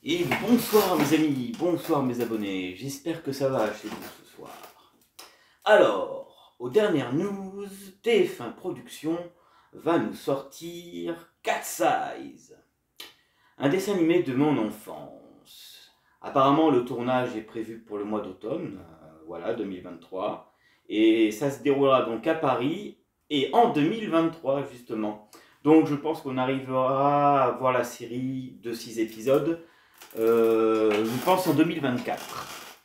Et bonsoir mes amis, bonsoir mes abonnés, j'espère que ça va chez vous ce soir. Alors, aux dernières news, TF1 Productions va nous sortir Cat Size, un dessin animé de mon enfance. Apparemment le tournage est prévu pour le mois d'automne, voilà 2023, et ça se déroulera donc à Paris et en 2023 justement. Donc je pense qu'on arrivera à voir la série de 6 épisodes. Je pense en 2024.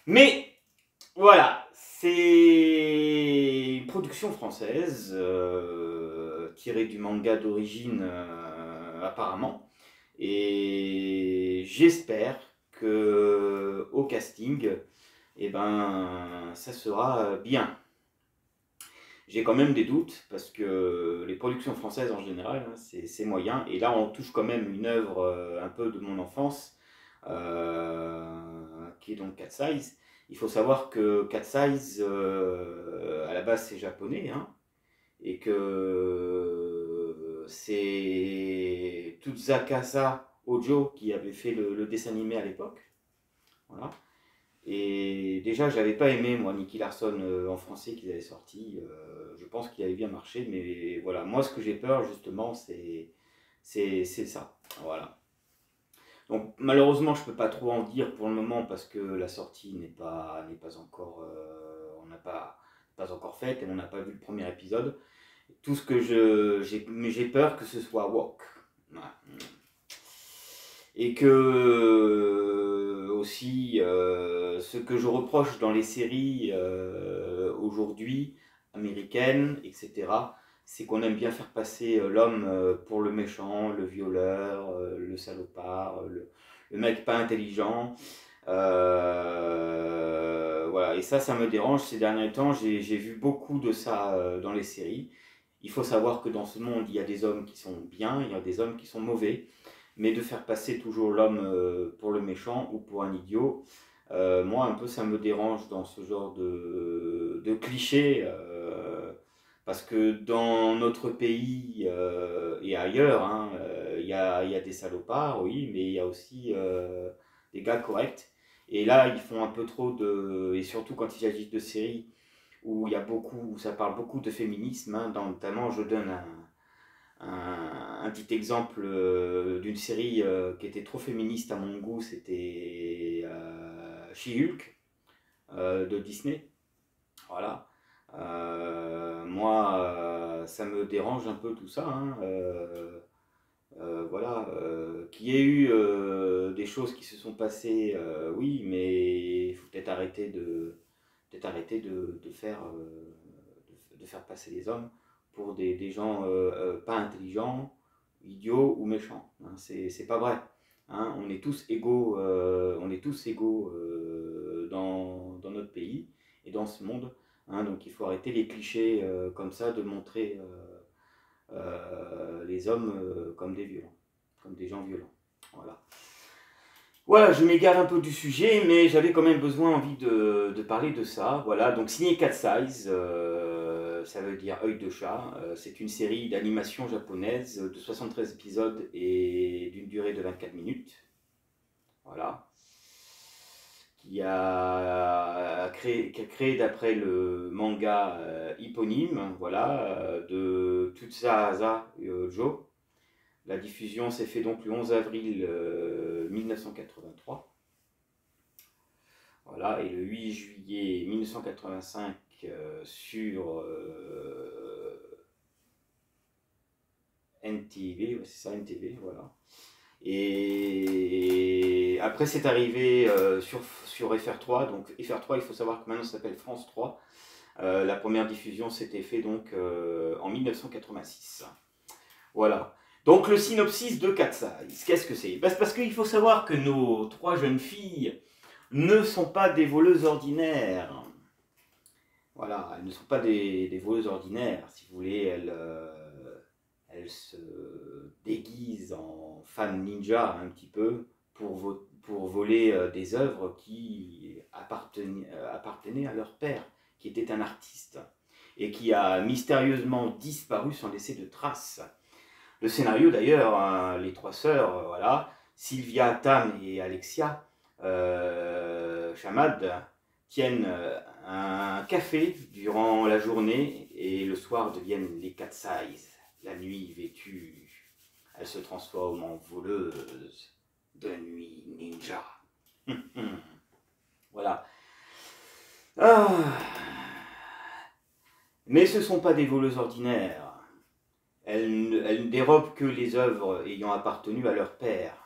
Mais voilà, c'est une production française tirée du manga d'origine apparemment. Et j'espère que au casting, eh ben, ça sera bien. J'ai quand même des doutes parce que les productions françaises en général, hein, c'est moyen. Et là, on touche quand même une œuvre un peu de mon enfance, qui est donc Cat Size. Il faut savoir que Cat Size, à la base, c'est japonais, hein, et que c'est Tsukasa Ojo qui avait fait le dessin animé à l'époque. Voilà. Et déjà, j'avais pas aimé, moi, Nicky Larson en français qu'ils avaient sorti. Je pense qu'il avait bien marché, mais voilà. Moi, ce que j'ai peur, justement, c'est ça. Voilà. Donc, malheureusement, je peux pas trop en dire pour le moment parce que la sortie n'est pas encore. On n'a pas encore faite et on n'a pas vu le premier épisode. Tout ce que j'ai peur que ce soit woke. Voilà. Et que aussi ce que je reproche dans les séries aujourd'hui américaines, etc., c'est qu'on aime bien faire passer l'homme pour le méchant, le violeur, le salopard, le mec pas intelligent. Voilà, et ça me dérange. Ces derniers temps, j'ai vu beaucoup de ça dans les séries. Il faut savoir que dans ce monde, il y a des hommes qui sont bien, il y a des hommes qui sont mauvais, mais de faire passer toujours l'homme pour le méchant ou pour un idiot, moi un peu ça me dérange dans ce genre de clichés, parce que dans notre pays et ailleurs, hein, y a des salopards, oui, mais il y a aussi des gars corrects. Et là, ils font un peu trop de... Et surtout quand il s'agit de séries où il y a beaucoup, où ça parle beaucoup de féminisme, hein, notamment je donne un petit exemple d'une série qui était trop féministe à mon goût, c'était She-Hulk de Disney. Voilà. Moi, ça me dérange un peu tout ça, hein. Voilà. Qu'il y ait eu des choses qui se sont passées, oui, mais il faut peut-être arrêter de faire passer les hommes pour des gens pas intelligents, idiots ou méchants. Hein, c'est pas vrai. Hein, on est tous égaux dans notre pays et dans ce monde. Hein, donc il faut arrêter les clichés comme ça de montrer les hommes comme des violents, comme des gens violents. Voilà. Voilà, je m'égare un peu du sujet, mais j'avais quand même envie de parler de ça. Voilà, donc signé Cat Size, ça veut dire œil de chat. C'est une série d'animation japonaise de 73 épisodes et d'une durée de 24 minutes. Voilà. Qui a créé d'après le manga éponyme, voilà, de Tsukasa Joe. La diffusion s'est faite donc le 11 avril 1983. Voilà, et le 8 juillet 1985 sur NTV, ouais, c'est ça, NTV, voilà. Et après, c'est arrivé sur FR3. Donc, FR3, il faut savoir que maintenant ça s'appelle France 3. La première diffusion s'était fait donc en 1986. Voilà. Donc, le synopsis de Cat Size, qu'est-ce que c'est? C'est parce qu'il faut savoir que nos trois jeunes filles ne sont pas des voleuses ordinaires. Voilà, elles ne sont pas des voleuses ordinaires. Si vous voulez, elles se déguisent en femmes ninja un petit peu pour voler des œuvres qui appartenaient à leur père, qui était un artiste, et qui a mystérieusement disparu sans laisser de traces. Le scénario d'ailleurs, hein, les trois sœurs, voilà, Sylvia, Tam et Alexia, Chamad, tiennent un café durant la journée et le soir deviennent les Cat Size. La nuit vêtue, elle se transforme en voleuse de nuit ninja. Voilà. Ah. Mais ce ne sont pas des voleuses ordinaires. Elles ne dérobent que les œuvres ayant appartenu à leur père,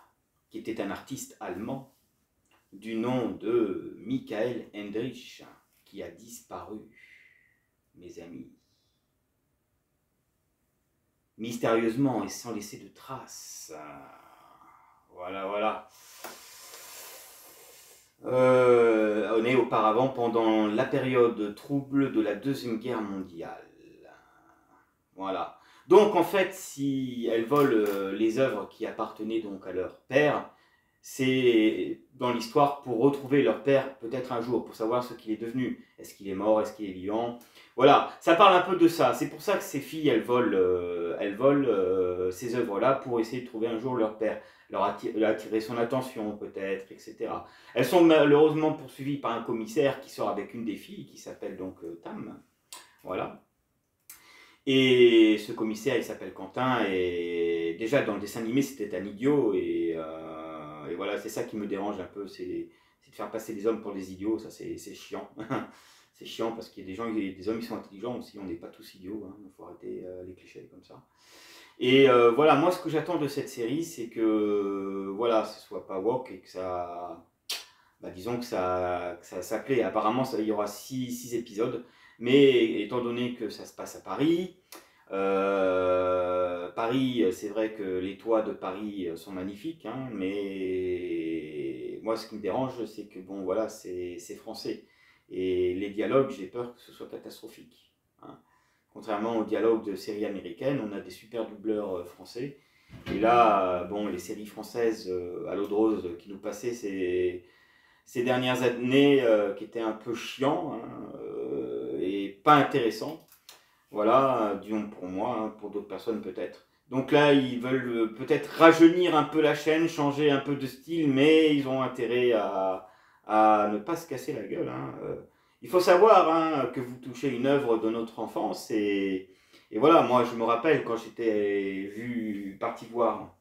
qui était un artiste allemand du nom de Michael Hendrich, qui a disparu, mes amis. Mystérieusement et sans laisser de traces. Voilà, voilà. On est auparavant pendant la période trouble de la Deuxième Guerre mondiale. Voilà. Donc en fait, si elles volent les œuvres qui appartenaient donc à leur père, c'est dans l'histoire pour retrouver leur père peut-être un jour, pour savoir ce qu'il est devenu. Est-ce qu'il est mort, est-ce qu'il est vivant? Voilà, ça parle un peu de ça. C'est pour ça que ces filles, elles volent ces œuvres-là pour essayer de trouver un jour leur père, leur attirer son attention peut-être, etc. Elles sont malheureusement poursuivies par un commissaire qui sort avec une des filles, qui s'appelle donc Tam. Voilà. Et ce commissaire, il s'appelle Quentin, et déjà dans le dessin animé, c'était un idiot, et voilà, c'est ça qui me dérange un peu, c'est de faire passer des hommes pour des idiots, ça c'est chiant. C'est chiant parce qu'il y a des gens, des hommes qui sont intelligents aussi, on n'est pas tous idiots, il faut arrêter les clichés comme ça. Et voilà, moi ce que j'attends de cette série, c'est que voilà, ce soit pas woke et que ça, disons que ça plaît. Apparemment, il y aura 6 épisodes. Mais étant donné que ça se passe à Paris, Paris, c'est vrai que les toits de Paris sont magnifiques, hein, mais moi ce qui me dérange, c'est que bon voilà, c'est français. Et les dialogues, j'ai peur que ce soit catastrophique. Hein. Contrairement aux dialogues de séries américaines, on a des super doubleurs français. Et là, bon, les séries françaises à l'eau de rose qui nous passaient ces dernières années qui étaient un peu chiants hein, et pas intéressants. Voilà, disons pour moi, hein, pour d'autres personnes peut-être. Donc là, ils veulent peut-être rajeunir un peu la chaîne, changer un peu de style, mais ils ont intérêt à ne pas se casser la gueule. Hein. Il faut savoir hein, que vous touchez une œuvre de notre enfance et voilà, moi je me rappelle quand j'étais parti voir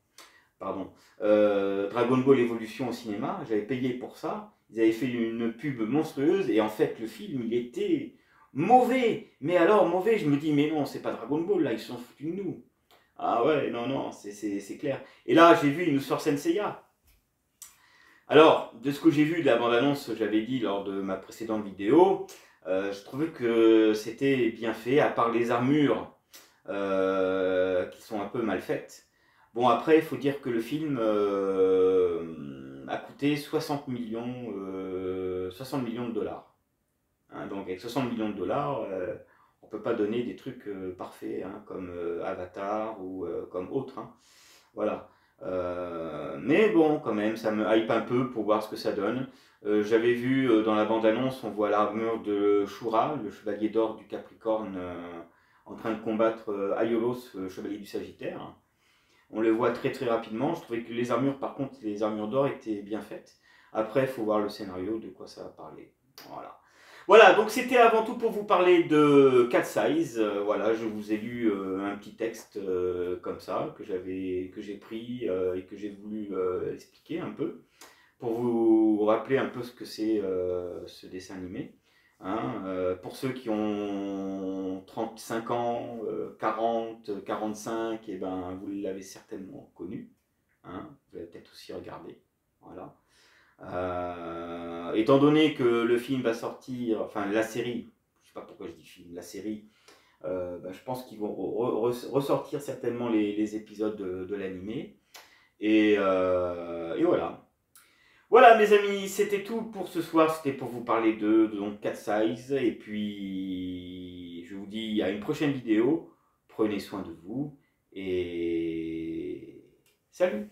Dragon Ball Evolution au cinéma, j'avais payé pour ça, ils avaient fait une pub monstrueuse et en fait le film il était mauvais, mais alors mauvais, je me dis mais non c'est pas Dragon Ball là, ils sont foutus de nous. Ah ouais, non, c'est clair. Et là j'ai vu, il nous sort Senseiya. Alors, de ce que j'ai vu de la bande-annonce, j'avais dit lors de ma précédente vidéo, je trouvais que c'était bien fait, à part les armures qui sont un peu mal faites. Bon, après, il faut dire que le film a coûté 60 millions de dollars. Hein, donc, avec 60 millions de dollars, on ne peut pas donner des trucs parfaits, hein, comme Avatar ou comme autres. Hein. Voilà. Mais bon, quand même, ça me hype un peu pour voir ce que ça donne. J'avais vu dans la bande-annonce, on voit l'armure de Shura, le chevalier d'or du Capricorne, en train de combattre Aiolos, le chevalier du Sagittaire. On le voit très très rapidement. Je trouvais que les armures, par contre, les armures d'or étaient bien faites. Après, il faut voir le scénario, de quoi ça va parler. Voilà. Voilà, donc c'était avant tout pour vous parler de Cat Size. Voilà, je vous ai lu un petit texte comme ça, que j'ai pris et que j'ai voulu expliquer un peu, pour vous rappeler un peu ce que c'est ce dessin animé. Hein, pour ceux qui ont 35 ans, 40, 45, et ben, vous l'avez certainement connu. Hein, vous l'avez peut-être aussi regardé. Voilà. Étant donné que le film va sortir, enfin la série, je sais pas pourquoi je dis film, la série, je pense qu'ils vont ressortir certainement les épisodes de l'animé. Et voilà. Voilà mes amis, c'était tout pour ce soir, c'était pour vous parler de donc Cat Size, et puis je vous dis à une prochaine vidéo, prenez soin de vous, et salut!